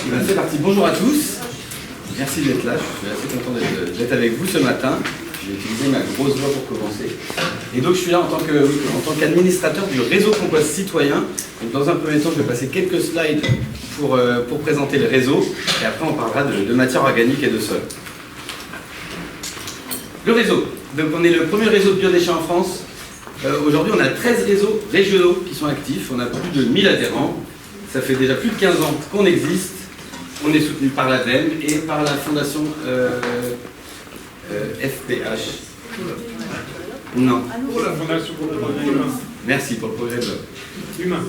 C'est parti, bonjour à tous. Merci d'être là, je suis assez content d'être avec vous ce matin. J'ai utilisé ma grosse voix pour commencer. Et donc je suis là en tant qu'administrateur du réseau Compost Citoyen. Donc dans un premier temps, je vais passer quelques slides pour présenter le réseau. Et après, on parlera de matière organique et de sol. Le réseau. Donc on est le premier réseau de biodéchets en France. Aujourd'hui, on a 13 réseaux régionaux qui sont actifs. On a plus de 1000 adhérents. Ça fait déjà plus de 15 ans qu'on existe. On est soutenu par l'ADEME et par la fondation FPH. Non. Pour la fondation pour le progrès humain. Merci pour le progrès Humain.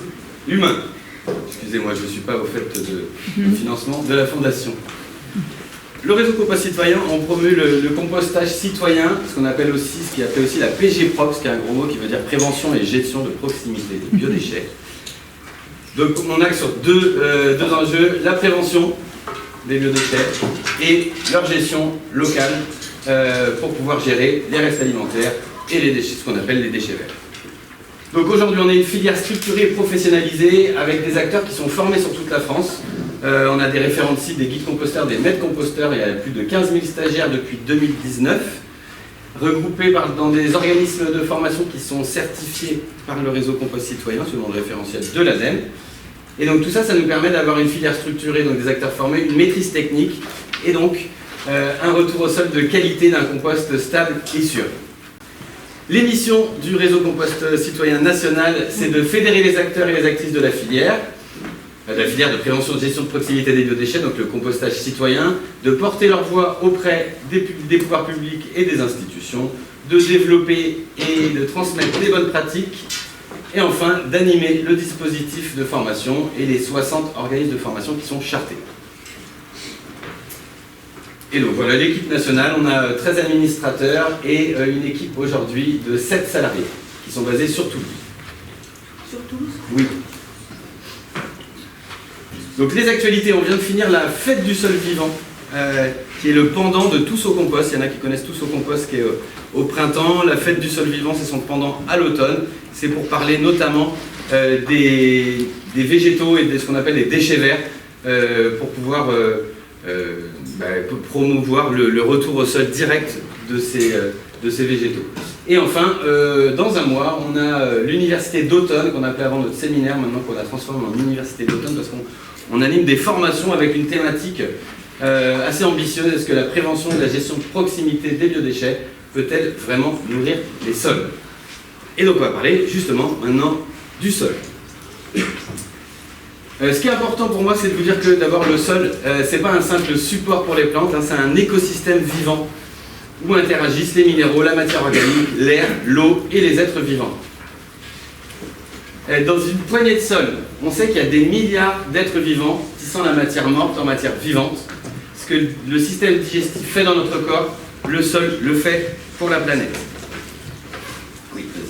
Humain. Excusez-moi, je ne suis pas au fait du financement de la fondation. Le réseau Compost Citoyen, on promeut le compostage citoyen, ce qui est appelé aussi la PG-Prop, ce qui est un gros mot qui veut dire prévention et gestion de proximité des biodéchets. Donc on axe sur deux enjeux, la prévention des biodéchets et leur gestion locale pour pouvoir gérer les restes alimentaires et les déchets, ce qu'on appelle les déchets verts. Donc aujourd'hui on est une filière structurée et professionnalisée avec des acteurs qui sont formés sur toute la France. On a des référents de site, des guides composteurs, des maîtres composteurs, il y a plus de 15 000 stagiaires depuis 2019, regroupés dans des organismes de formation qui sont certifiés par le réseau Compost Citoyen, selon le référentiel de l'ADEME. Et donc tout ça, ça nous permet d'avoir une filière structurée, donc des acteurs formés, une maîtrise technique, et donc un retour au sol de qualité d'un compost stable et sûr. Les missions du réseau Compost Citoyen national, c'est de fédérer les acteurs et les actrices de la filière de prévention de gestion de proximité des biodéchets, donc le compostage citoyen, de porter leur voix auprès des pouvoirs publics et des institutions, de développer et de transmettre les bonnes pratiques, et enfin d'animer le dispositif de formation et les 60 organismes de formation qui sont chartés. Et donc voilà l'équipe nationale, on a 13 administrateurs et une équipe aujourd'hui de 7 salariés qui sont basés sur Toulouse. Sur Toulouse ? Oui. Donc les actualités, on vient de finir la fête du sol vivant, qui est le pendant de Tous au compost. Il y en a qui connaissent Tous au compost, qui est au printemps. La fête du sol vivant, c'est son pendant à l'automne. C'est pour parler notamment des végétaux et de ce qu'on appelle les déchets verts, pour pouvoir promouvoir le retour au sol direct de ces végétaux. Et enfin, dans un mois, on a l'université d'automne, qu'on appelait avant notre séminaire, maintenant qu'on a transformé en université d'automne, parce qu'on anime des formations avec une thématique assez ambitieuse. Est-ce que la prévention et la gestion de proximité des biodéchets peut-elle vraiment nourrir les sols? Et donc on va parler justement maintenant du sol. Ce qui est important pour moi, c'est de vous dire que d'abord le sol, c'est pas un simple support pour les plantes, hein, c'est un écosystème vivant où interagissent les minéraux, la matière organique, l'air, l'eau et les êtres vivants. Dans une poignée de sol, on sait qu'il y a des milliards d'êtres vivants tissant la matière morte en matière vivante. Ce que le système digestif fait dans notre corps, le sol le fait pour la planète. Oui, vas-y.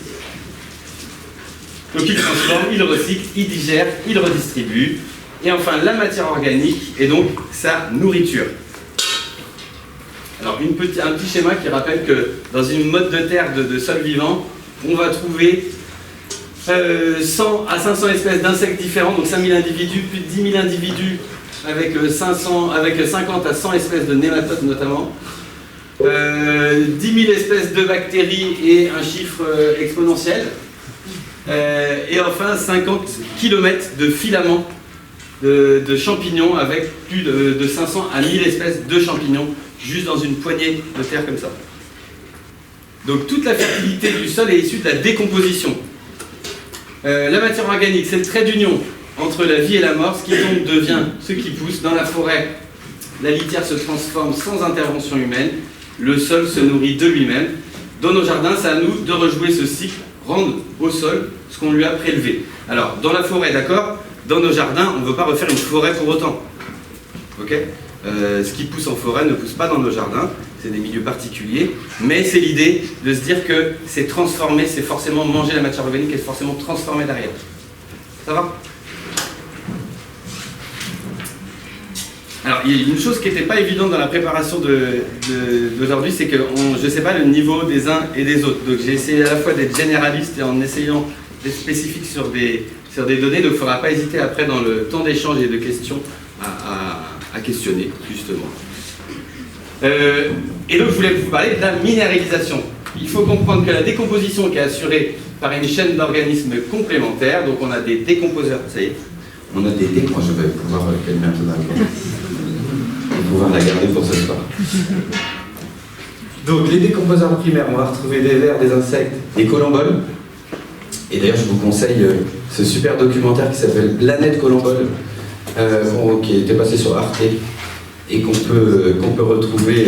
Donc il transforme, il recycle, il digère, il redistribue. Et enfin, la matière organique est donc sa nourriture. Alors un petit schéma qui rappelle que dans une motte de terre de sol vivant, on va trouver 100 à 500 espèces d'insectes différents, donc 5000 individus, plus de 10 000 individus avec 50 à 100 espèces de nématodes notamment, 10 000 espèces de bactéries et un chiffre exponentiel, et enfin 50 km de filaments de champignons avec plus de 500 à 1000 espèces de champignons juste dans une poignée de terre comme ça. Donc toute la fertilité du sol est issue de la décomposition. La matière organique, c'est le trait d'union entre la vie et la mort, ce qui donc devient ce qui pousse. Dans la forêt, la litière se transforme sans intervention humaine, le sol se nourrit de lui-même. Dans nos jardins, c'est à nous de rejouer ce cycle, rendre au sol ce qu'on lui a prélevé. Alors, dans la forêt, d'accord, dans nos jardins, on ne veut pas refaire une forêt pour autant. Ok ? Ce qui pousse en forêt ne pousse pas dans nos jardins, c'est des milieux particuliers, mais c'est l'idée de se dire que c'est transformer, c'est forcément manger la matière organique et c'est forcément transformer derrière. Ça va? Alors, il y a une chose qui n'était pas évidente dans la préparation d'aujourd'hui, c'est que je ne sais pas le niveau des uns et des autres. Donc j'ai essayé à la fois d'être généraliste et en essayant d'être spécifique sur des données, donc il ne faudra pas hésiter après dans le temps d'échange et de questions à à questionner, justement. Et donc, je voulais vous parler de la minéralisation. Il faut comprendre que la décomposition qui est assurée par une chaîne d'organismes complémentaires, donc on a des décomposeurs, ça y est, on a des moi je vais pouvoir calmer un peu ma voix. Je vais pouvoir la garder pour ce soir. Donc, les décomposeurs primaires, on va retrouver des vers, des insectes, des colomboles. Et d'ailleurs, je vous conseille ce super documentaire qui s'appelle Planète Colombole, qui était passé sur Arte et qu'on peut retrouver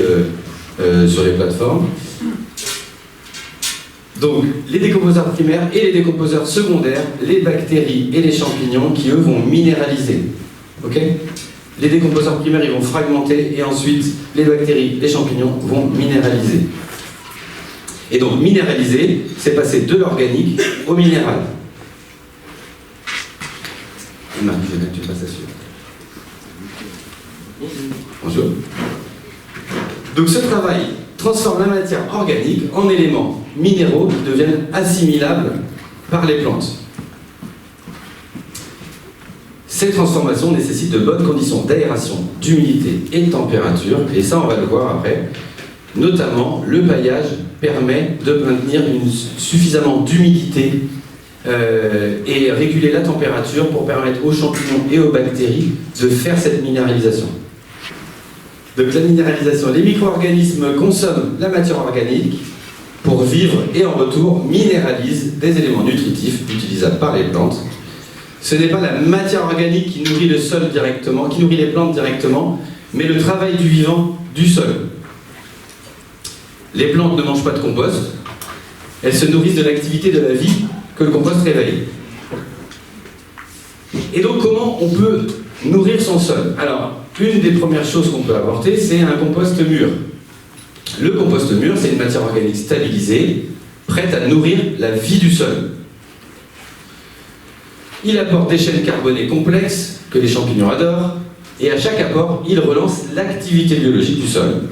sur les plateformes. Donc, les décomposeurs primaires et les décomposeurs secondaires, les bactéries et les champignons qui, eux, vont minéraliser. Ok ? Les décomposeurs primaires, ils vont fragmenter, et ensuite, les bactéries, les champignons vont minéraliser. Et donc, minéraliser, c'est passer de l'organique au minéral. Marie, je veux bien que tu passes à suivre. Bonjour. Donc, ce travail transforme la matière organique en éléments minéraux qui deviennent assimilables par les plantes. Ces transformations nécessitent de bonnes conditions d'aération, d'humidité et de température, et ça on va le voir après. Notamment, le paillage permet de maintenir suffisamment d'humidité et réguler la température pour permettre aux champignons et aux bactéries de faire cette minéralisation. Donc la minéralisation, les micro-organismes consomment la matière organique pour vivre et en retour minéralisent des éléments nutritifs utilisables par les plantes. Ce n'est pas la matière organique qui nourrit le sol directement, qui nourrit les plantes directement, mais le travail du vivant du sol. Les plantes ne mangent pas de compost, elles se nourrissent de l'activité de la vie que le compost réveille. Et donc comment on peut nourrir son sol? Alors, une des premières choses qu'on peut apporter, c'est un compost mûr. Le compost mûr, c'est une matière organique stabilisée, prête à nourrir la vie du sol. Il apporte des chaînes carbonées complexes que les champignons adorent, et à chaque apport, il relance l'activité biologique du sol.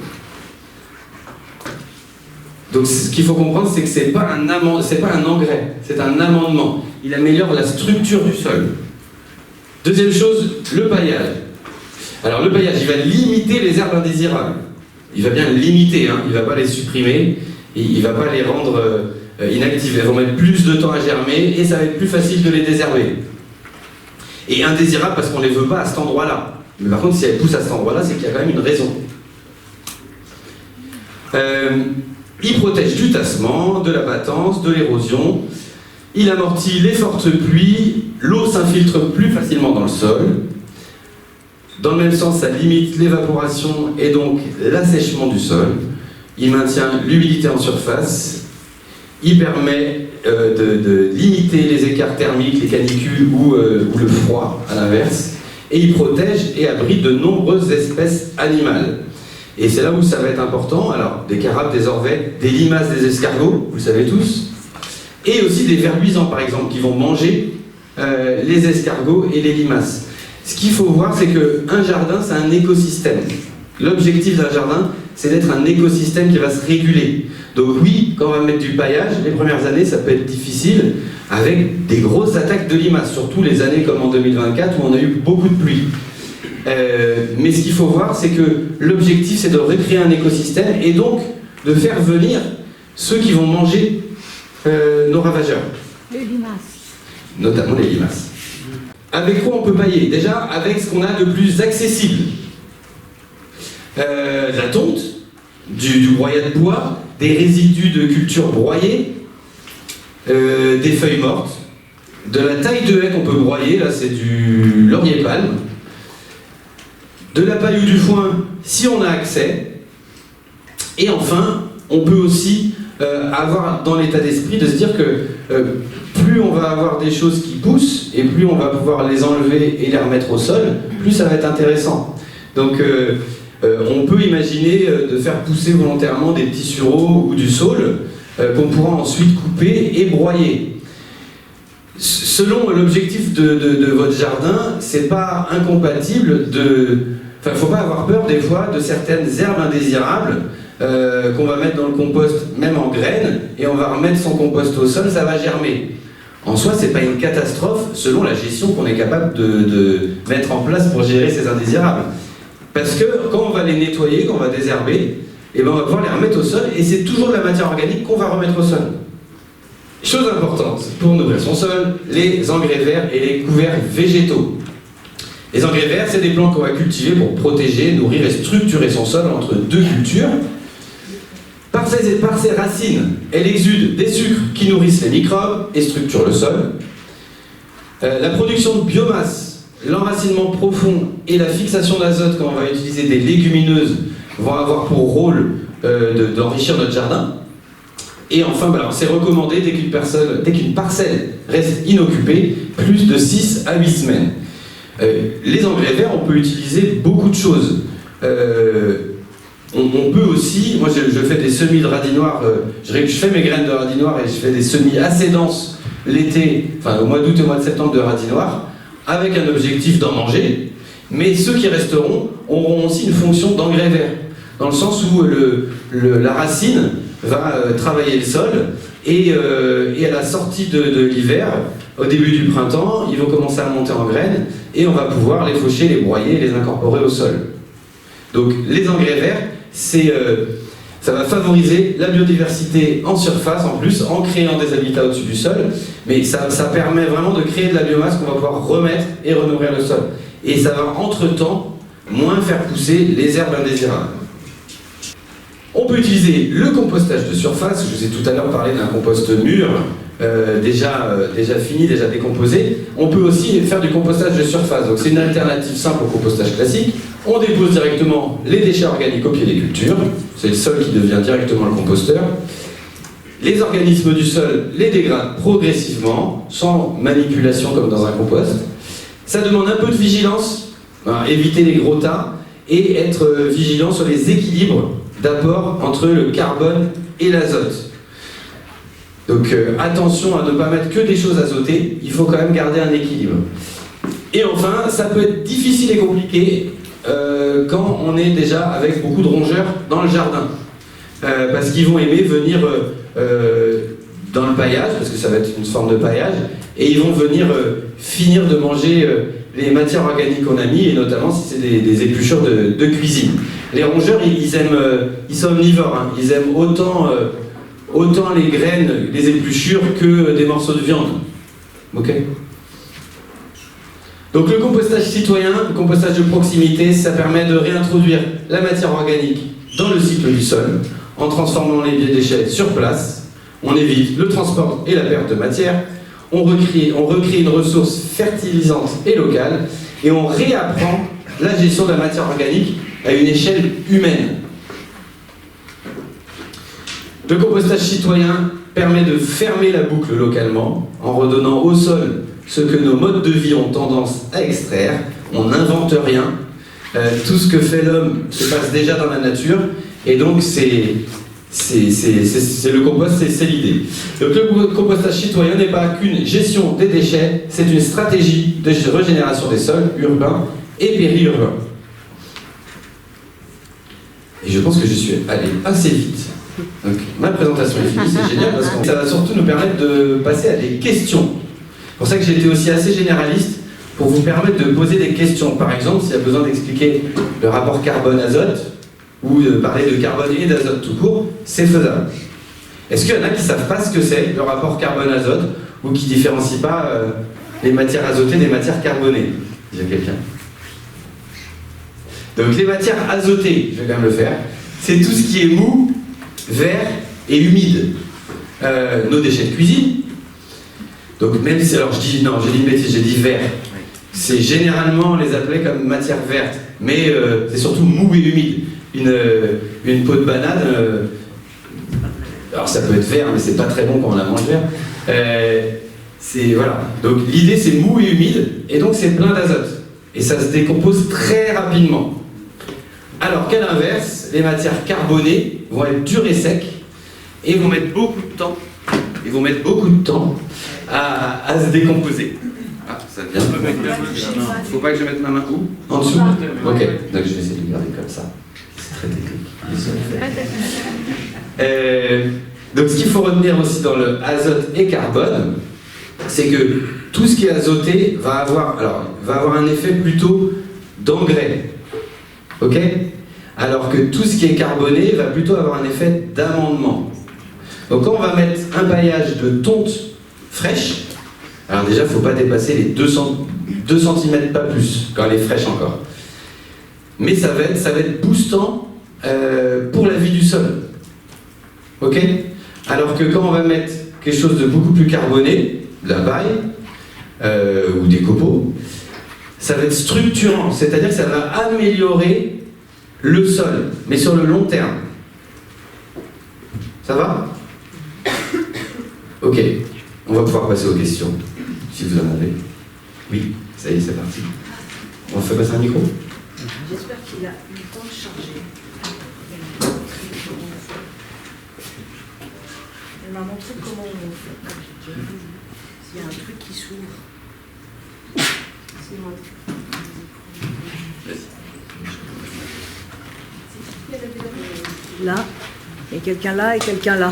Donc ce qu'il faut comprendre, c'est que c'est pas un engrais, c'est un amendement. Il améliore la structure du sol. Deuxième chose, le paillage. Alors le paillage, il va limiter les herbes indésirables. Il va bien les limiter, il ne va pas les supprimer, et il ne va pas les rendre inactives. Elles vont mettre plus de temps à germer et ça va être plus facile de les désherber. Et indésirables parce qu'on ne les veut pas à cet endroit-là. Mais par contre, si elles poussent à cet endroit-là, c'est qu'il y a quand même une raison. Il protège du tassement, de l'abattance, de l'érosion. Il amortit les fortes pluies, l'eau s'infiltre plus facilement dans le sol. Dans le même sens, ça limite l'évaporation et donc l'assèchement du sol. Il maintient l'humidité en surface. Il permet de limiter les écarts thermiques, les canicules ou le froid, à l'inverse. Et il protège et abrite de nombreuses espèces animales. Et c'est là où ça va être important. Alors, des carapes, des orvets, des limaces, des escargots, vous le savez tous. Et aussi des vers luisants, par exemple, qui vont manger les escargots et les limaces. Ce qu'il faut voir, c'est qu'un jardin, c'est un écosystème. L'objectif d'un jardin, c'est d'être un écosystème qui va se réguler. Donc oui, quand on va mettre du paillage, les premières années, ça peut être difficile, avec des grosses attaques de limaces, surtout les années comme en 2024, où on a eu beaucoup de pluie. Mais ce qu'il faut voir, c'est que l'objectif, c'est de recréer un écosystème, et donc de faire venir ceux qui vont manger nos ravageurs. Les limaces. Notamment les limaces. Avec quoi on peut pailler? Déjà, avec ce qu'on a de plus accessible. La tonte, du broyat de bois, des résidus de culture broyés, des feuilles mortes, de la taille de haie qu'on peut broyer, là c'est du laurier palme, de la paille ou du foin si on a accès, et enfin, on peut aussi avoir dans l'état d'esprit de se dire que plus on va avoir des choses qui poussent, et plus on va pouvoir les enlever et les remettre au sol, plus ça va être intéressant. Donc on peut imaginer de faire pousser volontairement des petits sureaux ou du saule qu'on pourra ensuite couper et broyer. Selon l'objectif de votre jardin, c'est pas incompatible de... Enfin, faut pas avoir peur des fois de certaines herbes indésirables qu'on va mettre dans le compost, même en graines, et on va remettre son compost au sol, ça va germer. En soi, c'est pas une catastrophe selon la gestion qu'on est capable de mettre en place pour gérer ces indésirables. Parce que quand on va les nettoyer, quand on va désherber, et ben on va pouvoir les remettre au sol, et c'est toujours de la matière organique qu'on va remettre au sol. Chose importante pour nourrir son sol, les engrais verts et les couverts végétaux. Les engrais verts, c'est des plantes qu'on va cultiver pour protéger, nourrir et structurer son sol entre deux cultures. Par ses racines, elle exude des sucres qui nourrissent les microbes et structurent le sol. La production de biomasse, l'enracinement profond et la fixation d'azote quand on va utiliser des légumineuses vont avoir pour rôle d'enrichir notre jardin. Et enfin, c'est recommandé dès qu'une parcelle reste inoccupée, plus de 6 à 8 semaines. Les engrais verts, on peut utiliser beaucoup de choses. On peut aussi, moi je fais des semis de radis noirs, je fais mes graines de radis noirs et je fais des semis assez denses l'été, enfin au mois d'août et au mois de septembre de radis noirs, avec un objectif d'en manger, mais ceux qui resteront auront aussi une fonction d'engrais vert, dans le sens où la racine va travailler le sol et à la sortie de l'hiver, au début du printemps, ils vont commencer à monter en graines et on va pouvoir les faucher, les broyer et les incorporer au sol. Donc les engrais verts, ça va favoriser la biodiversité en surface en plus, en créant des habitats au-dessus du sol, mais ça permet vraiment de créer de la biomasse qu'on va pouvoir remettre et renourrir le sol. Et ça va entre-temps moins faire pousser les herbes indésirables. On peut utiliser le compostage de surface, je vous ai tout à l'heure parlé d'un compost mûr, déjà fini, déjà décomposé. On peut aussi faire du compostage de surface, donc c'est une alternative simple au compostage classique. On dépose directement les déchets organiques au pied des cultures, c'est le sol qui devient directement le composteur. Les organismes du sol les dégradent progressivement, sans manipulation comme dans un compost. Ça demande un peu de vigilance, éviter les gros tas, et être vigilant sur les équilibres d'apport entre le carbone et l'azote. Donc attention à ne pas mettre que des choses azotées, il faut quand même garder un équilibre. Et enfin, ça peut être difficile et compliqué quand on est déjà avec beaucoup de rongeurs dans le jardin. Parce qu'ils vont aimer venir dans le paillage, parce que ça va être une forme de paillage, et ils vont venir finir de manger les matières organiques qu'on a mis, et notamment si c'est des épluchures de cuisine. Les rongeurs, ils sont omnivores, hein. Ils aiment autant les graines, les épluchures que des morceaux de viande. Ok ? Donc le compostage citoyen, le compostage de proximité, ça permet de réintroduire la matière organique dans le cycle du sol, en transformant les biodéchets sur place. On évite le transport et la perte de matière, on recrée une ressource fertilisante et locale, et on réapprend la gestion de la matière organique à une échelle humaine. Le compostage citoyen permet de fermer la boucle localement, en redonnant au sol ce que nos modes de vie ont tendance à extraire. On n'invente rien. Tout ce que fait l'homme se passe déjà dans la nature, et donc c'est le compost, c'est l'idée. Donc le compostage citoyen n'est pas qu'une gestion des déchets, c'est une stratégie de régénération des sols urbains et périurbains. Et je pense que je suis allé assez vite. Donc ma présentation est finie, c'est génial parce que ça va surtout nous permettre de passer à des questions. C'est pour ça que j'ai été aussi assez généraliste, pour vous permettre de poser des questions. Par exemple, s'il y a besoin d'expliquer le rapport carbone-azote, ou de parler de carbone et d'azote tout court, c'est faisable. Est-ce qu'il y en a qui ne savent pas ce que c'est, le rapport carbone-azote, ou qui ne différencient pas les matières azotées des matières carbonées? Il y a quelqu'un? Donc les matières azotées, je vais quand même le faire, c'est tout ce qui est mou, vert et humide. Nos déchets de cuisine. Donc même si, alors j'ai dit une bêtise, j'ai dit vert. C'est généralement, on les appelait comme matière verte, mais c'est surtout mou et humide. Une peau de banane, alors ça peut être vert, mais c'est pas très bon quand on la mange vert. Voilà. Donc l'idée c'est mou et humide, et donc c'est plein d'azote. Et ça se décompose très rapidement. Alors qu'à l'inverse, les matières carbonées vont être dures et secs, et vont mettre beaucoup de temps, à se décomposer. Ah, ça vient. Faut pas que je mette ma main où? En dessous? Ok, donc je vais essayer de le garder comme ça. C'est très technique. Donc ce qu'il faut retenir aussi dans le azote et carbone, c'est que tout ce qui est azoté va avoir un effet plutôt d'engrais. Ok? Alors que tout ce qui est carboné va plutôt avoir un effet d'amendement. Donc quand on va mettre un paillage de tonte fraîche, alors déjà il ne faut pas dépasser les 2 cm, pas plus, quand elle est fraîche encore. Mais ça va être boostant pour la vie du sol. Ok? Alors que quand on va mettre quelque chose de beaucoup plus carboné, de la paille ou des copeaux, ça va être structurant, c'est-à-dire que ça va améliorer le sol, mais sur le long terme. Ça va? Ok, on va pouvoir passer aux questions, si vous en avez. Oui, ça y est, c'est parti. On fait passer un micro? J'espère qu'il a eu le temps de charger. Elle m'a montré comment on fait. S'il y a un truc qui s'ouvre. C'est moi. Là, il y a quelqu'un là et quelqu'un là.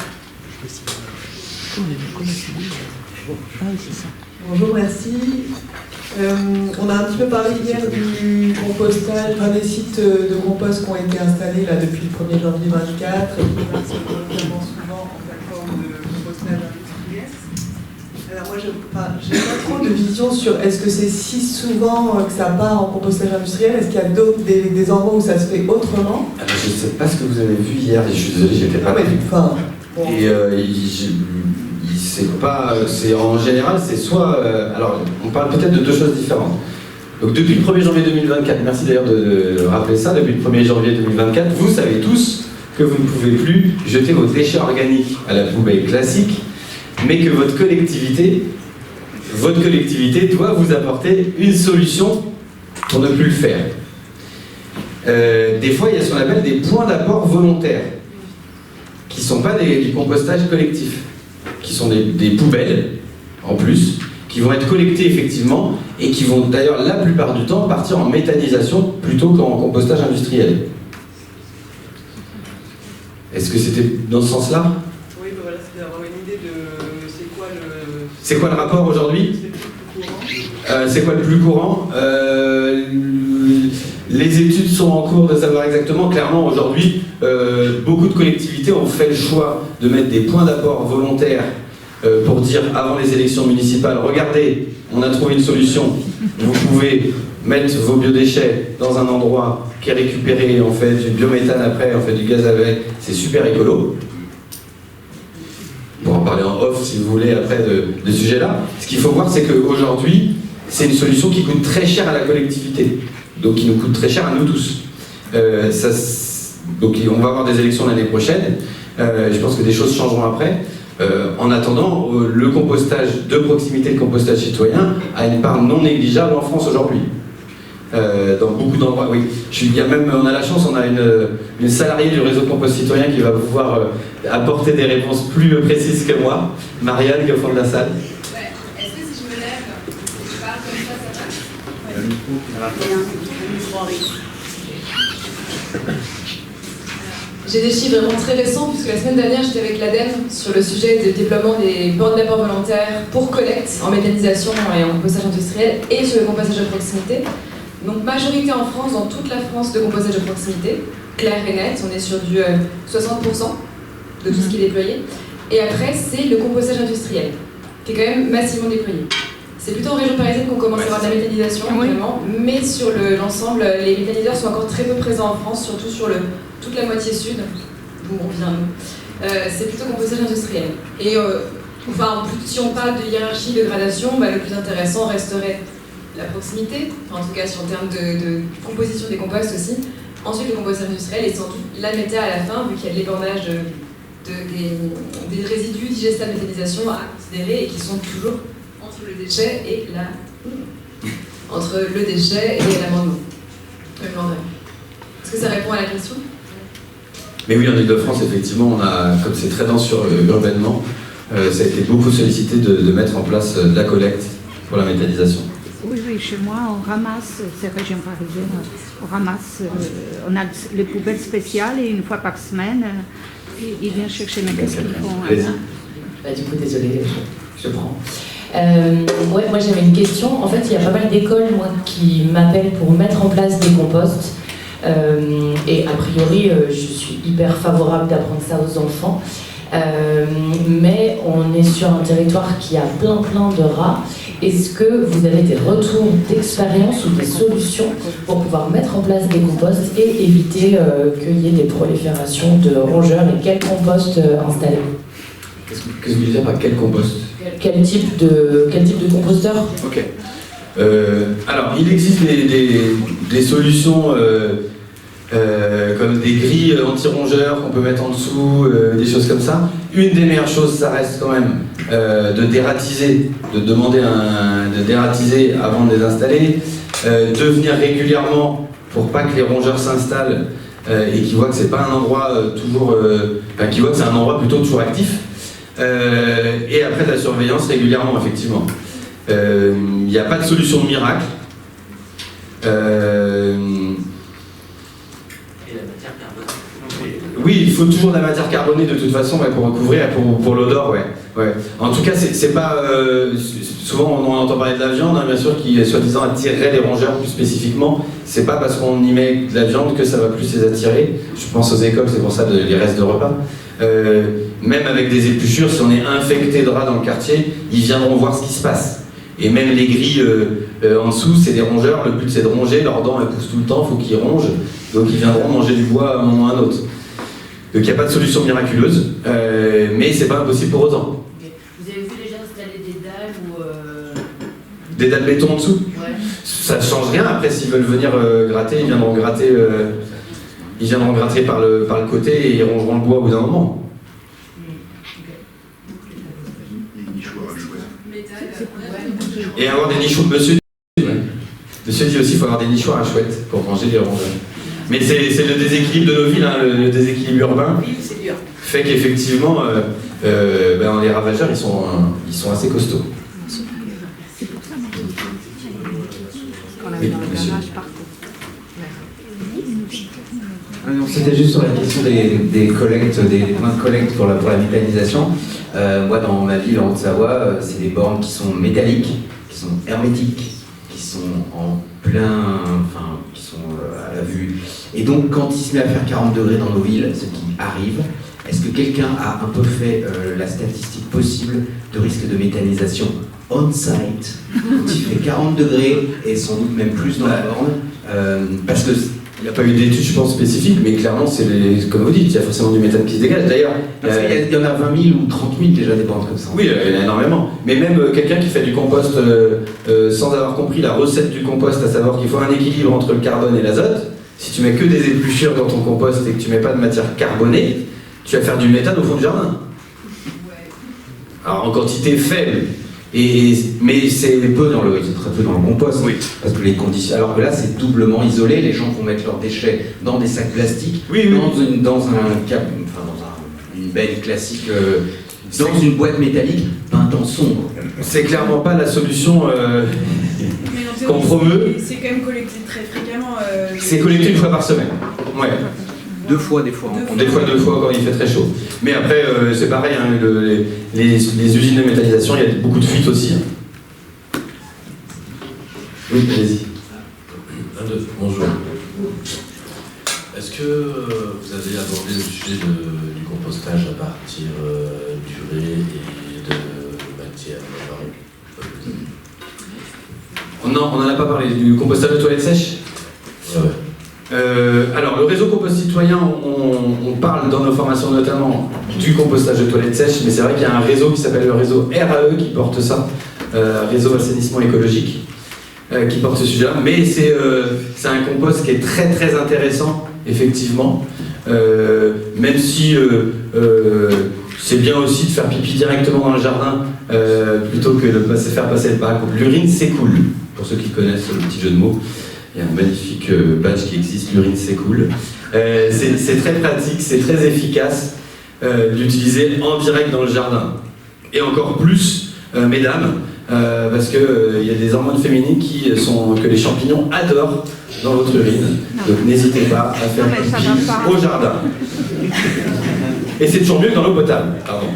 Bonjour, merci. On a un petit peu parlé hier du compostage, des sites de compost qui ont été installés là, depuis le 1er janvier 2024 et qui passent notamment souvent en plateforme de compostage industriel. Alors moi, je n'ai pas trop de vision sur est-ce que c'est si souvent que ça part en compostage industriel, est-ce qu'il y a d'autres des endroits où ça se fait autrement? Alors, je ne sais pas ce que vous avez vu hier, je suis désolé, j'étais pas là. Bon. Et c'est en général, c'est soit... alors, on parle peut-être de deux choses différentes. Donc depuis le 1er janvier 2024, merci d'ailleurs de rappeler ça, depuis le 1er janvier 2024, vous savez tous que vous ne pouvez plus jeter vos déchets organiques à la poubelle classique, mais que votre collectivité doit vous apporter une solution pour ne plus le faire. Des fois, il y a ce qu'on appelle des points d'apport volontaires, qui ne sont pas du compostage collectif, qui sont des poubelles, en plus, qui vont être collectées effectivement, et qui vont d'ailleurs, la plupart du temps, partir en méthanisation plutôt qu'en compostage industriel. Est-ce que c'était dans ce sens-là? Oui, ben voilà, c'est d'avoir une idée de c'est quoi le rapport aujourd'hui? C'est quoi le plus courant? Les études sont en cours de savoir exactement. Clairement, aujourd'hui, beaucoup de collectivités ont fait le choix de mettre des points d'apport volontaires pour dire avant les élections municipales, regardez, on a trouvé une solution, vous pouvez mettre vos biodéchets dans un endroit qui est récupéré, on fait du biométhane après, on fait du gaz avec, c'est super écolo. On pourra en parler en off si vous voulez après de ce sujet-là. Ce qu'il faut voir, c'est qu'aujourd'hui, c'est une solution qui coûte très cher à la collectivité, donc qui nous coûte très cher à nous tous. Donc on va avoir des élections l'année prochaine, je pense que des choses changeront après. En attendant, le compostage de proximité, le compostage citoyen, a une part non négligeable en France aujourd'hui. Dans beaucoup d'endroits, oui. On a la chance, on a une salariée du réseau Compost Citoyen qui va pouvoir apporter des réponses plus précises que moi. Marianne, qui est au fond de la salle. Ouais. Est-ce que si je me lève, si je parle comme ça passe? J'ai des chiffres vraiment très récents, puisque la semaine dernière, j'étais avec l'ADEME sur le sujet du déploiement des bornes d'apport volontaires pour collecte en méthanisation et en compostage industriel et sur le compostage de proximité. Donc majorité en France, dans toute la France, de compostage de proximité, clair et net, on est sur du 60% de tout ce qui est déployé. Et après, c'est le compostage industriel, qui est quand même massivement déployé. C'est plutôt en région parisienne qu'on commence à avoir de la méthanisation, vraiment, mais sur l'ensemble, les méthaniseurs sont encore très peu présents en France, surtout sur toute la moitié sud, d'où on vient nous. C'est plutôt compostage industriel. Et si on parle de hiérarchie, de gradation, le plus intéressant resterait la proximité, en tout cas sur le terme de composition des composts aussi. Ensuite, le compostage industriel et sans doute la méta à la fin, vu qu'il y a de l'ébandage des résidus digestables de méthanisation à considérer et qui sont toujours entre le déchet et l'amendement. Est-ce que ça répond à la question? Mais oui, en Ile-de-France, effectivement, comme c'est très dense urbanement, ça a été beaucoup sollicité de mettre en place de la collecte pour la méthanisation. Oui, chez moi, on ramasse, c'est région parisienne, on a les poubelles spéciales et une fois par semaine, ils viennent chercher mes qu'est-ce qu'ils font. Du coup, désolée, je prends. Moi j'avais une question. En fait, il y a pas mal d'écoles qui m'appellent pour mettre en place des composts. Et a priori, je suis hyper favorable d'apprendre ça aux enfants. Mais on est sur un territoire qui a plein de rats. Est-ce que vous avez des retours d'expérience ou des solutions pour pouvoir mettre en place des composts et éviter qu'il y ait des proliférations de rongeurs et quel compost installer? Qu'est-ce que vous voulez dire par quel compost? Quel type de composteur? Ok. Alors, il existe des solutions comme des grilles anti-rongeurs qu'on peut mettre en dessous, des choses comme ça. Une des meilleures choses, ça reste quand même de dératiser, de demander de dératiser avant de les installer, de venir régulièrement pour pas que les rongeurs s'installent et qu'ils voient que c'est pas un endroit qu'ils voient que c'est un endroit plutôt toujours actif. Et après de la surveillance régulièrement, effectivement. Il n'y a pas de solution de miracle. Oui, il faut toujours de la matière carbonée de toute façon pour recouvrir, pour l'odeur, ouais. En tout cas, c'est pas... souvent, on entend parler de la viande, hein, bien sûr, qui soi-disant attirerait les rongeurs plus spécifiquement. C'est pas parce qu'on y met de la viande que ça va plus les attirer. Je pense aux écoles, c'est pour ça les restes de repas. Même avec des épluchures, si on est infecté de rats dans le quartier, ils viendront voir ce qui se passe. Et même les grilles en dessous, c'est des rongeurs. Le but, c'est de ronger. Leurs dents, elles poussent tout le temps, il faut qu'ils rongent. Donc, ils viendront manger du bois à un moment ou à un autre. Donc il n'y a pas de solution miraculeuse, mais c'est pas impossible pour autant. Vous avez vu déjà installer des dalles ou... Des dalles béton en dessous? Ouais. Ça ne change rien, après s'ils veulent venir gratter, ils viendront gratter par le côté et ils rongeront le bois au bout d'un moment. Et avoir des nichoirs, monsieur dit aussi qu'il faut avoir des nichoirs à chouettes pour manger les rongeurs. Mais c'est le déséquilibre de nos villes, hein, le déséquilibre urbain, fait qu'effectivement, les ravageurs, ils sont assez costauds. Oui, monsieur. C'était juste sur la question des collectes, des points de collecte pour la méthanisation. Moi, dans ma ville en Haute-Savoie, c'est des bornes qui sont métalliques, qui sont hermétiques, qui sont en plein, qui sont à la vue. Et donc, quand il se met à faire 40 degrés dans nos villes, ce qui arrive, est-ce que quelqu'un a un peu fait la statistique possible de risque de méthanisation on-site, quand il fait 40 degrés et sans doute même plus dans la borne, parce que il n'y a pas eu d'études, je pense, spécifiques, mais clairement, comme vous dites, il y a forcément du méthane qui se dégage. D'ailleurs, il y en a 20 000 ou 30 000 déjà des bornes comme ça. Oui, il y en a énormément. Mais même quelqu'un qui fait du compost sans avoir compris la recette du compost, à savoir qu'il faut un équilibre entre le carbone et l'azote, si tu mets que des épluchures dans ton compost et que tu mets pas de matière carbonée, tu vas faire du méthane au fond du jardin. Alors en quantité faible. Mais c'est peu très peu dans le compost, oui. Parce que les conditions. Alors que là, c'est doublement isolé. Les gens vont mettre leurs déchets dans des sacs plastiques, dans une benne classique, dans une boîte métallique peinte en sombre. C'est clairement pas la solution qu'on promeut. C'est quand même collecté très fréquemment. C'est collecté une fois par semaine. Ouais. Deux fois quand il fait très chaud. Mais après, c'est pareil, hein, les usines de méthanisation, il y a beaucoup de fuites aussi. Hein. Oui, allez-y. Bonjour. Est-ce que vous avez abordé le sujet du compostage à partir d'urée et de matière Non, on n'en a pas parlé. Du compostage de toilettes sèches? Ouais. Alors, le réseau compost citoyen, on parle dans nos formations notamment du compostage de toilettes sèches, mais c'est vrai qu'il y a un réseau qui s'appelle le réseau RAE qui porte ça, réseau assainissement écologique, qui porte ce sujet-là. Mais c'est un compost qui est très très intéressant, effectivement, même si c'est bien aussi de faire pipi directement dans le jardin plutôt que de se faire passer le bac. L'urine, c'est cool, pour ceux qui connaissent le petit jeu de mots. Il y a un magnifique badge qui existe, l'urine c'est cool. C'est très pratique, c'est très efficace d'utiliser en direct dans le jardin. Et encore plus, mesdames, parce qu'il y a des hormones féminines que les champignons adorent dans votre urine. Donc n'hésitez pas à faire pipi au jardin. Et c'est toujours mieux que dans l'eau potable. Pardon.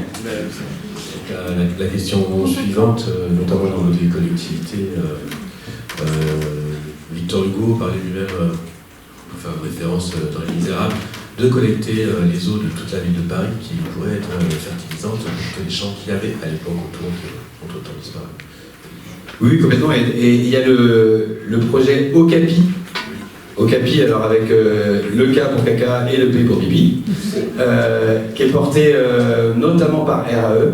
La question suivante, notamment dans votre collectivité, Victor Hugo parlait lui-même faire référence dans Les Misérables, de collecter les eaux de toute la ville de Paris qui pourraient être fertilisantes que les champs qu'il y avait à l'époque autour ont autant disparu. Oui, complètement. Et il y a le projet Okapi. Okapi, alors avec le K pour caca et le P pour pipi, qui est porté notamment par RAE,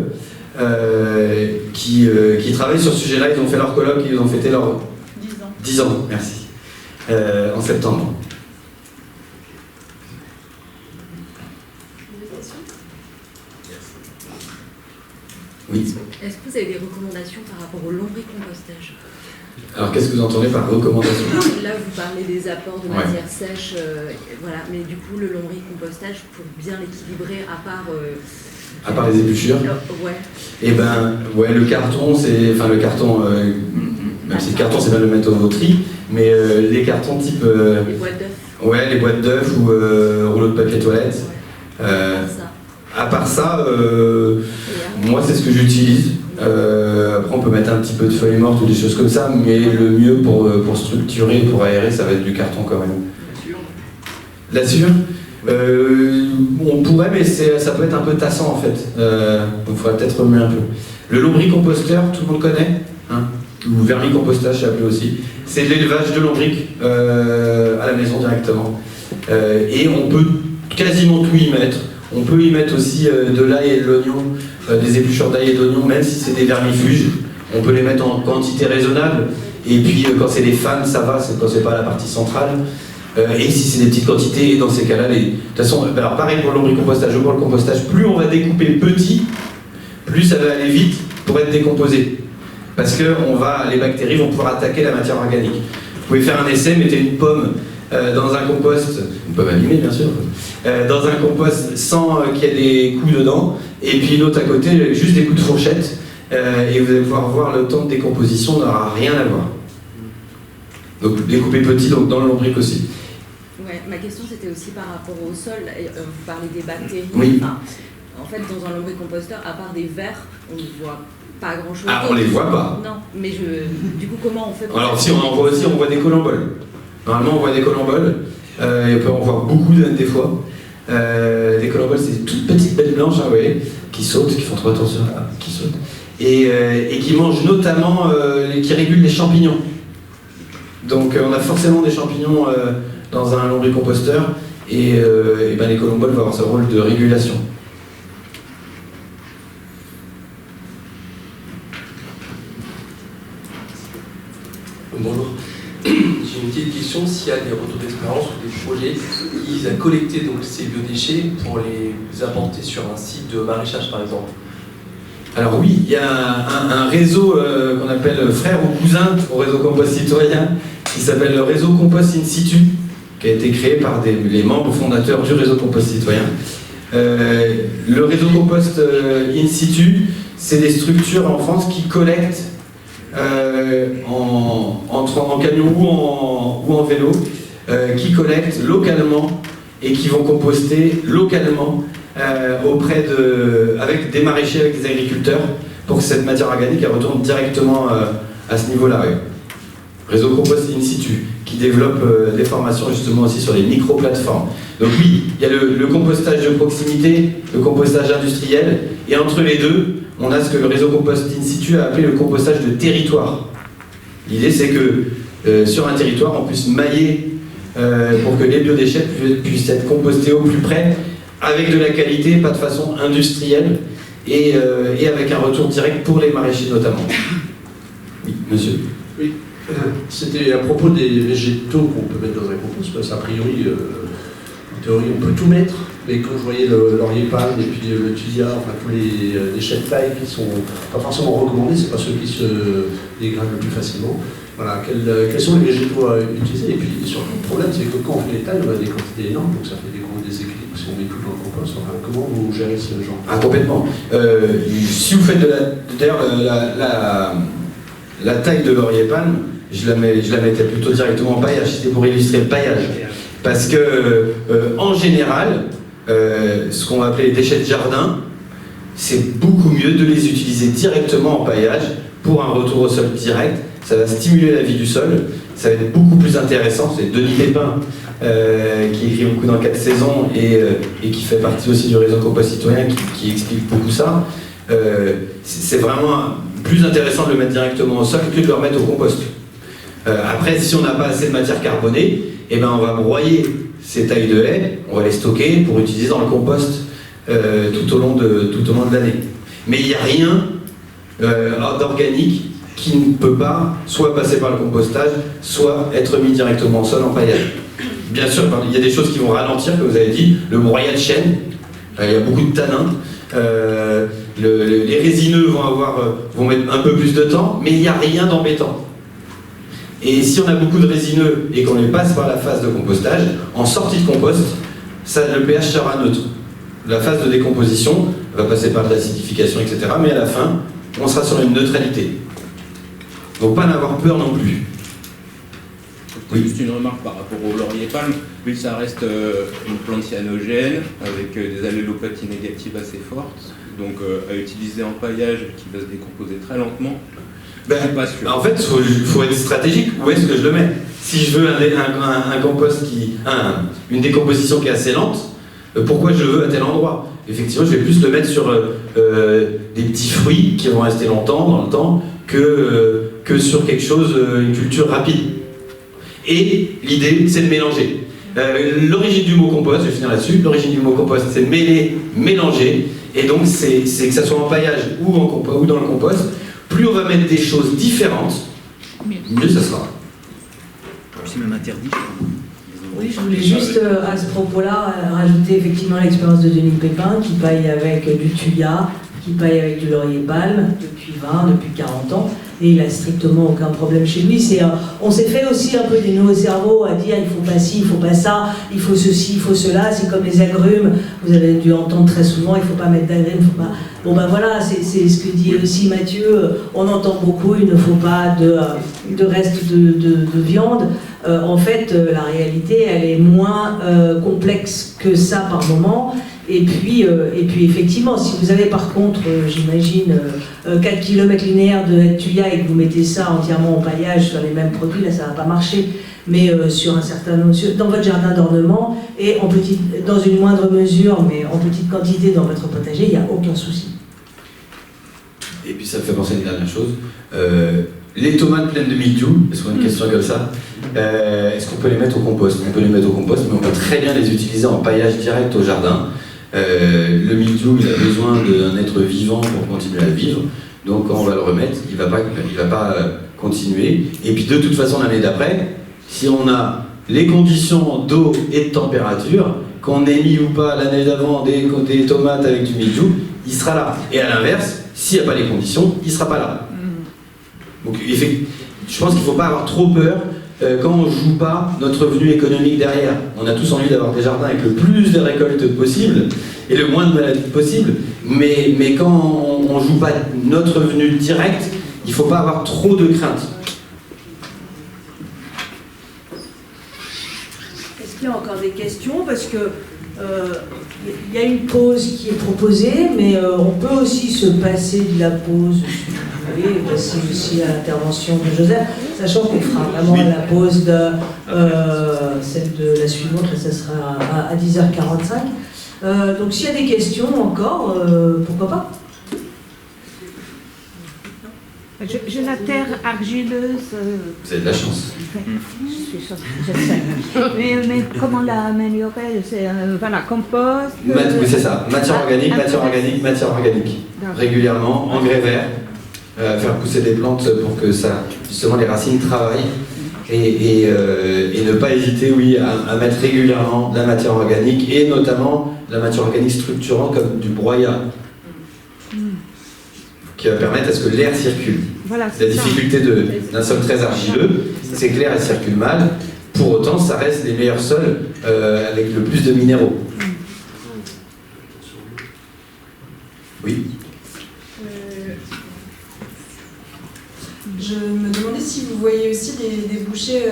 qui travaille sur ce sujet-là. Ils ont fait leur colloque, ils ont fêté leurs 10 ans, merci, en septembre. Oui. Est-ce que vous avez des recommandations par rapport au lombricompostage? Alors, qu'est-ce que vous entendez par recommandation? Là, vous parlez des apports de matière sèche, voilà. Mais du coup, le lombricompostage, pour bien l'équilibrer, à part les épluchures. Ouais. Et ben, ouais, le carton, c'est, enfin le carton, même si le carton c'est pas le mettre au tri, mais les cartons type. Les boîtes d'œufs. Ouais, les boîtes d'œufs ou rouleaux de papier toilette. À part ça, moi c'est ce que j'utilise. Après on peut mettre un petit peu de feuilles mortes ou des choses comme ça, mais le mieux pour structurer, pour aérer, ça va être du carton quand même. La sciure, on pourrait, mais ça peut être un peu tassant en fait. Donc il faudrait peut-être remuer un peu. Le lombricomposteur, tout le monde connaît, hein, ou vermicompostage, c'est appelé aussi. C'est l'élevage de lombric à la maison directement. Et on peut quasiment tout y mettre. On peut y mettre aussi de l'ail et de l'oignon, des épluchures d'ail et d'oignon, même si c'est des vermifuges. On peut les mettre en quantité raisonnable. Et puis quand c'est des fans, ça va, c'est quand c'est pas la partie centrale. Et si c'est des petites quantités, dans ces cas-là, de toute façon, alors pareil pour le lombricompostage ou pour le compostage, plus on va découper petit, plus ça va aller vite pour être décomposé. Parce que les bactéries vont pouvoir attaquer la matière organique. Vous pouvez faire un essai, mettez une pomme dans un compost, une pomme abîmée bien sûr, dans un compost sans qu'il y ait des coups dedans, et puis une autre à côté, juste des coups de fourchette, et vous allez pouvoir voir le temps de décomposition n'aura rien à voir. Donc découper petit, donc dans le lombric aussi. Ouais, ma question c'était aussi par rapport au sol. Vous parlez des bactéries. Oui. Enfin, en fait, dans un lombricomposteur, à part des vers, on ne voit pas grand-chose. Ah, on les voit pas. Non, mais du coup, comment on fait pour... Alors si, on en voit aussi, on voit des colamboles. Normalement, on voit des colamboles. Et on peut en voir beaucoup des fois. Des colamboles, c'est des toutes petites bêtes blanches, hein, ouais, qui sautent, qui font 3 tours sur là, qui sautent. Et qui mangent notamment, qui régulent les champignons. Donc on a forcément des champignons dans un lombricomposteur et ben, les colomboles vont avoir ce rôle de régulation. Bonjour. J'ai une petite question, s'il y a des retours d'expérience ou des projets qui visent à collecter donc, ces biodéchets pour les apporter sur un site de maraîchage par exemple. Alors oui, il y a un réseau qu'on appelle frère ou cousin au réseau compost citoyen qui s'appelle le réseau compost in situ, qui a été créé par les membres fondateurs du réseau compost citoyen. Le réseau compost in situ, c'est des structures en France qui collectent en camion ou en vélo, qui collectent localement et qui vont composter localement avec des maraîchers, avec des agriculteurs, pour que cette matière organique elle retourne directement à ce niveau-là. Ouais. Réseau compost in situ, qui développe des formations justement aussi sur les micro-plateformes. Donc oui, il y a le compostage de proximité, le compostage industriel, et entre les deux, on a ce que le réseau compost in situ a appelé le compostage de territoire. L'idée c'est que sur un territoire, on puisse mailler pour que les biodéchets puissent être compostés au plus près, avec de la qualité, pas de façon industrielle, et avec un retour direct pour les maraîchers notamment. Oui, monsieur. Oui, c'était à propos des végétaux qu'on peut mettre dans un compost, parce qu'a priori, en théorie, on peut tout mettre, mais quand je voyais le laurier palme et puis le tuya, enfin tous les déchets de taille qui sont pas forcément recommandés, c'est pas ceux qui se dégradent le plus facilement. Voilà, quels sont les végétaux à utiliser? Et puis surtout le problème, c'est que quand on fait les tailles, on a des quantités énormes, donc ça fait des gros déséquilibres si on met tout dans le compost. Enfin, comment vous gérez ce genre? Ah, complètement. Si vous faites d'ailleurs la taille de laurier palme, je la mettais plutôt directement en paillage, c'était pour illustrer le paillage. Parce que, en général, ce qu'on va appeler les déchets de jardin, c'est beaucoup mieux de les utiliser directement en paillage pour un retour au sol direct. Ça va stimuler la vie du sol, ça va être beaucoup plus intéressant. C'est Denis Pépin qui écrit beaucoup dans 4 saisons et qui fait partie aussi du réseau Compost Citoyen qui explique beaucoup ça. C'est vraiment plus intéressant de le mettre directement au sol que de le remettre au compost. Après, si on n'a pas assez de matière carbonée, eh ben on va broyer ces tailles de haies, on va les stocker pour utiliser dans le compost tout au long de l'année. Mais il n'y a rien d'organique qui ne peut pas soit passer par le compostage, soit être mis directement au sol en paillage. Bien sûr, il y a des choses qui vont ralentir, comme vous avez dit, le broyat de chêne, il y a beaucoup de tanins, les résineux vont mettre un peu plus de temps, mais il n'y a rien d'embêtant. Et si on a beaucoup de résineux et qu'on les passe par la phase de compostage, en sortie de compost, le pH sera neutre. La phase de décomposition va passer par de l'acidification, etc. Mais à la fin, on sera sur une neutralité. Donc pas n'avoir peur non plus. Oui. Juste une remarque par rapport au laurier-palme, vu que ça reste une plante cyanogène, avec des allélopathies négatives assez fortes, donc à utiliser en paillage qui va se décomposer très lentement, pas sûr. En fait, il faut être stratégique. Où est-ce que je le mets? Si je veux un compost une décomposition qui est assez lente, pourquoi je le veux à tel endroit? Effectivement, je vais plus le mettre sur des petits fruits qui vont rester longtemps dans le temps que sur quelque chose, une culture rapide. Et l'idée, c'est de mélanger. L'origine du mot compost, je vais finir là-dessus, l'origine du mot compost, c'est mêler, mélanger, et donc c'est que ça soit en paillage ou dans le compost, plus on va mettre des choses différentes, mieux ça sera. C'est même interdit, je crois. Oui, je voulais juste à ce propos-là rajouter effectivement l'expérience de Denis Pépin qui paille avec du thuya, qui paille avec du laurier-palme depuis 20, depuis 40 ans, et il n'a strictement aucun problème chez lui. On s'est fait aussi un peu des nouveaux cerveaux à dire il faut pas ci, il faut pas ça, il faut ceci, il faut cela, c'est comme les agrumes, vous avez dû entendre très souvent, il ne faut pas mettre d'agrumes, il faut pas... Bon ben voilà, c'est ce que dit aussi Mathieu, on entend beaucoup, il ne faut pas de reste de viande. En fait, la réalité, elle est moins complexe que ça par moment. Et puis effectivement, si vous avez par contre, j'imagine, 4 km linéaires de thuya et que vous mettez ça entièrement en paillage sur les mêmes produits, là ça ne va pas marcher. Mais sur un certain nombre, dans votre jardin d'ornement et dans une moindre mesure, mais en petite quantité dans votre potager, il n'y a aucun souci. Et puis ça me fait penser à une dernière chose. Les tomates pleines de mildiou, est-ce qu'on a une question comme ça? Est-ce qu'on peut les mettre au compost? On peut les mettre au compost, mais on peut très bien les utiliser en paillage direct au jardin. Le mildiou, il a besoin d'un être vivant pour continuer à vivre, donc quand on va le remettre, il va pas continuer. Et puis de toute façon, l'année d'après, si on a les conditions d'eau et de température, qu'on ait mis ou pas l'année d'avant des tomates avec du mildiou, il sera là. Et à l'inverse, s'il n'y a pas les conditions, il ne sera pas là. Donc je pense qu'il ne faut pas avoir trop peur quand on ne joue pas notre revenu économique derrière. On a tous envie d'avoir des jardins avec le plus de récoltes possible et le moins de maladies possible, mais quand on ne joue pas notre revenu direct, il ne faut pas avoir trop de crainte. Est-ce qu'il y a encore des questions? Parce que il y a une pause qui est proposée, mais on peut aussi se passer de la pause, si vous voulez, passer aussi à l'intervention de Joseph, sachant qu'on fera vraiment la pause celle de la suivante, ça sera à 10h45. Donc s'il y a des questions encore, pourquoi pas? J'ai la terre argileuse. Vous avez de la chance. Je sais. Mais comment l'améliorer? C'est voilà, compost. Oui, c'est ça. Matière organique, matière organique, matière organique. Régulièrement, engrais vert. Faire pousser des plantes pour que ça, justement, les racines travaillent. Et ne pas hésiter, oui, à mettre régulièrement de la matière organique et notamment de la matière organique structurante comme du broyat, qui va permettre à ce que l'air circule. Voilà, la difficulté d'un sol très argileux, c'est que l'air circule mal. Pour autant, ça reste les meilleurs sols avec le plus de minéraux. Oui. Je me demandais si vous voyez aussi des débouchés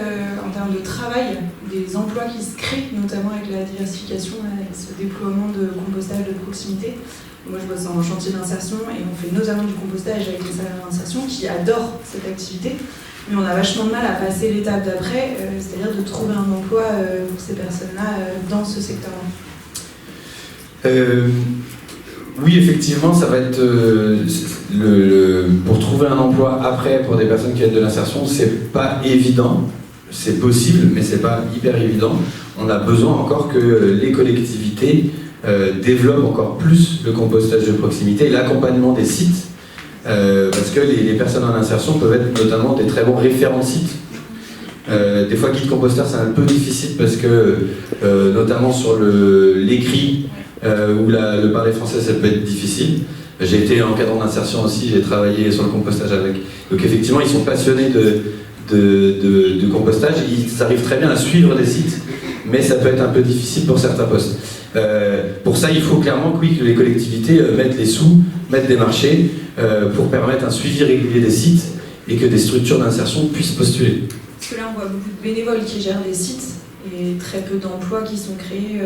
en termes de travail, des emplois qui se créent, notamment avec la diversification, avec ce déploiement de compostage de proximité. Moi, je bosse en chantier d'insertion et on fait notamment du compostage avec les salariés d'insertion qui adorent cette activité. Mais on a vachement de mal à passer l'étape d'après, c'est-à-dire de trouver un emploi pour ces personnes-là dans ce secteur-là. Oui, effectivement, ça va être pour trouver un emploi après pour des personnes qui viennent de l'insertion, c'est pas évident. C'est possible, mais c'est pas hyper évident. On a besoin encore que les collectivités développent encore plus le compostage de proximité et l'accompagnement des sites, parce que les personnes en insertion peuvent être notamment des très bons référents de sites. Des fois, guide composteur, c'est un peu difficile parce que, notamment sur l'écrit ou le parler français, ça peut être difficile. J'ai été encadrant d'insertion aussi, j'ai travaillé sur le compostage avec. Donc effectivement, ils sont passionnés de compostage, ils arrivent très bien à suivre des sites, mais ça peut être un peu difficile pour certains postes. Pour ça, il faut clairement que les collectivités mettent les sous, mettent des marchés pour permettre un suivi régulier des sites et que des structures d'insertion puissent postuler. Parce que là, on voit beaucoup de bénévoles qui gèrent les sites et très peu d'emplois qui sont créés.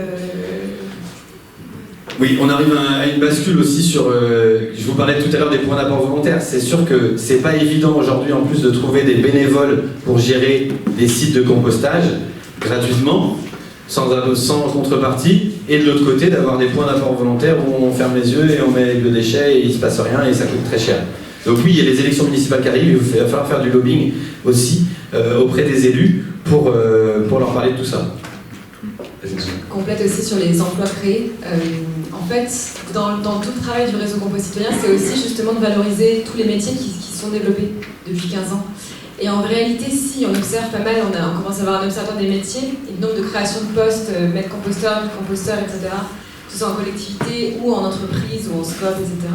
Oui, on arrive à une bascule aussi sur... je vous parlais tout à l'heure des points d'apport volontaires. C'est sûr que c'est pas évident aujourd'hui en plus de trouver des bénévoles pour gérer des sites de compostage gratuitement, sans contrepartie, et de l'autre côté d'avoir des points d'apport volontaires où on ferme les yeux et on met les biodéchets et il se passe rien et ça coûte très cher. Donc oui, il y a les élections municipales qui arrivent, il va falloir faire du lobbying aussi auprès des élus pour leur parler de tout ça. Complète aussi sur les emplois créés. En fait, dans tout le travail du réseau Compost Citoyen, c'est aussi justement de valoriser tous les métiers qui sont développés depuis 15 ans. Et en réalité, si on observe pas mal, on commence à avoir un observatoire des métiers, et le nombre de créations de postes, maître composteur, etc., que ce soit en collectivité ou en entreprise ou en scope, etc.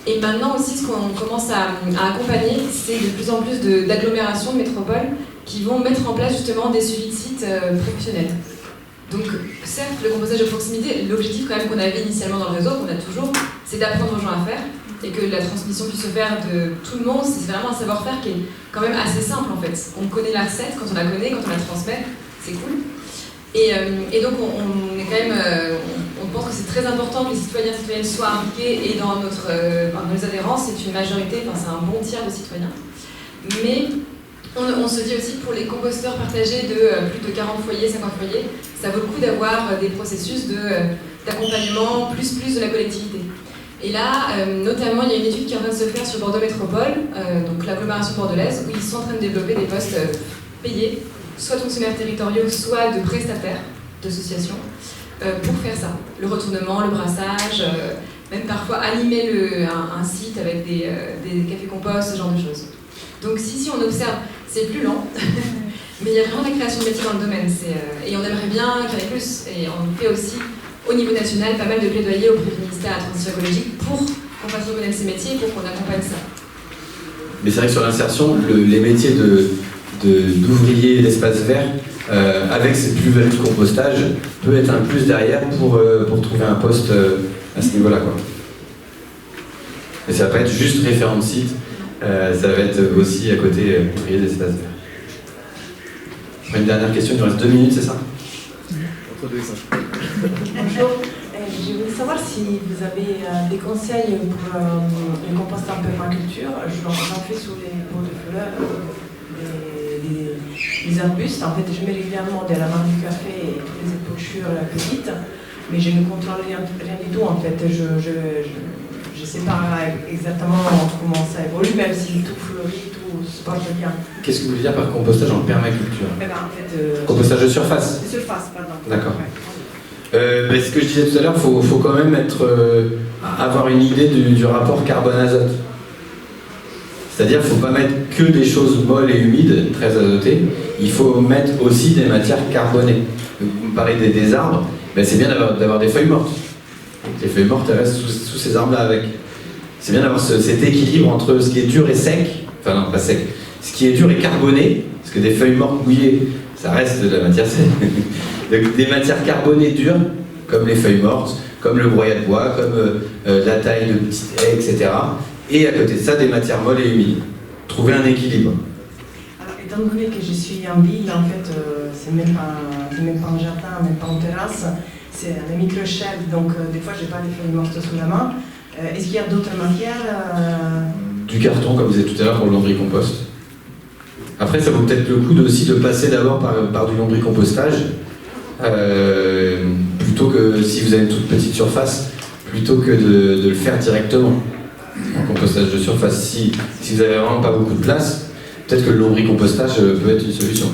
Et maintenant aussi, ce qu'on commence à accompagner, c'est de plus en plus d'agglomérations, de métropoles, qui vont mettre en place justement des suivis de sites professionnels. Donc, certes, le compostage de proximité, l'objectif quand même qu'on avait initialement dans le réseau, qu'on a toujours, c'est d'apprendre aux gens à faire et que la transmission puisse se faire de tout le monde. C'est vraiment un savoir-faire qui est quand même assez simple en fait. On connaît la recette, quand on la connaît, quand on la transmet, c'est cool. Et donc, on est quand même, on pense que c'est très important que les citoyens et citoyennes soient impliqués et dans nos adhérents, c'est une majorité, c'est un bon tiers de citoyens. Mais on se dit aussi pour les composteurs partagés de plus de 40 foyers, 50 foyers, ça vaut le coup d'avoir des processus d'accompagnement plus de la collectivité. Et là, notamment, il y a une étude qui est en train de se faire sur Bordeaux Métropole, donc l'agglomération bordelaise, où ils sont en train de développer des postes payés, soit fonctionnaires territoriaux, soit de prestataires d'associations, pour faire ça. Le retournement, le brassage, même parfois animer un site avec des cafés compost, ce genre de choses. Donc si on observe, c'est plus lent, mais il y a vraiment la création de métiers dans le domaine, et on aimerait bien qu'il y en ait plus, et on fait aussi au niveau national pas mal de plaidoyer auprès du ministère de la Transition écologique pour qu'on fasse reconnaître ces métiers et pour qu'on accompagne ça. Mais c'est vrai que sur l'insertion, les métiers d'ouvrier d'espace vert, avec ces plus-values de compostage, peut être un plus derrière pour trouver un poste à ce niveau-là, quoi. Et ça va pas être juste référent de site, ça va être aussi à côté ouvrier d'espace vert. Je prends une dernière question, il nous reste 2 minutes, c'est ça? Bonjour, je voulais savoir si vous avez des conseils pour le compost en permaculture. J'en fais sous les pots de fleurs, des arbustes. En fait, je mets régulièrement de la marque du café et toutes les épluchures petites, mais je ne contrôle rien du tout. En fait, je sais pas exactement comment ça évolue, même si tout fleurit, tout se porte bien. Qu'est-ce que vous voulez dire par compostage en permaculture? En fait, compostage de surface? De surface, pardon. D'accord. Ce que je disais tout à l'heure, il faut quand même avoir une idée du rapport carbone-azote. C'est-à-dire qu'il ne faut pas mettre que des choses molles et humides, très azotées, il faut mettre aussi des matières carbonées. Vous me parlez des arbres, c'est bien d'avoir des feuilles mortes. Les feuilles mortes, elles restent sous ces arbres-là avec. C'est bien d'avoir cet équilibre entre ce qui est dur et sec, enfin non, pas sec, ce qui est dur et carboné, parce que des feuilles mortes mouillées, ça reste de la matière sec. Des matières carbonées dures, comme les feuilles mortes, comme le broyat de bois, comme la taille de petites haies, etc. Et à côté de ça, des matières molles et humides. Trouver un équilibre. Alors, étant donné que je suis en ville, en fait, c'est même pas un jardin, même pas en terrasse, c'est un ami clochette, donc des fois j'ai pas les feuilles mortes sous la main. Est-ce qu'il y a d'autres matières Du carton, comme je disais tout à l'heure, pour le lombricompost. Après, ça vaut peut-être le coup aussi de passer d'abord par du lombricompostage, plutôt que, si vous avez une toute petite surface, plutôt que de le faire directement en compostage de surface. Si vous n'avez vraiment pas beaucoup de place, peut-être que le lombricompostage peut être une solution.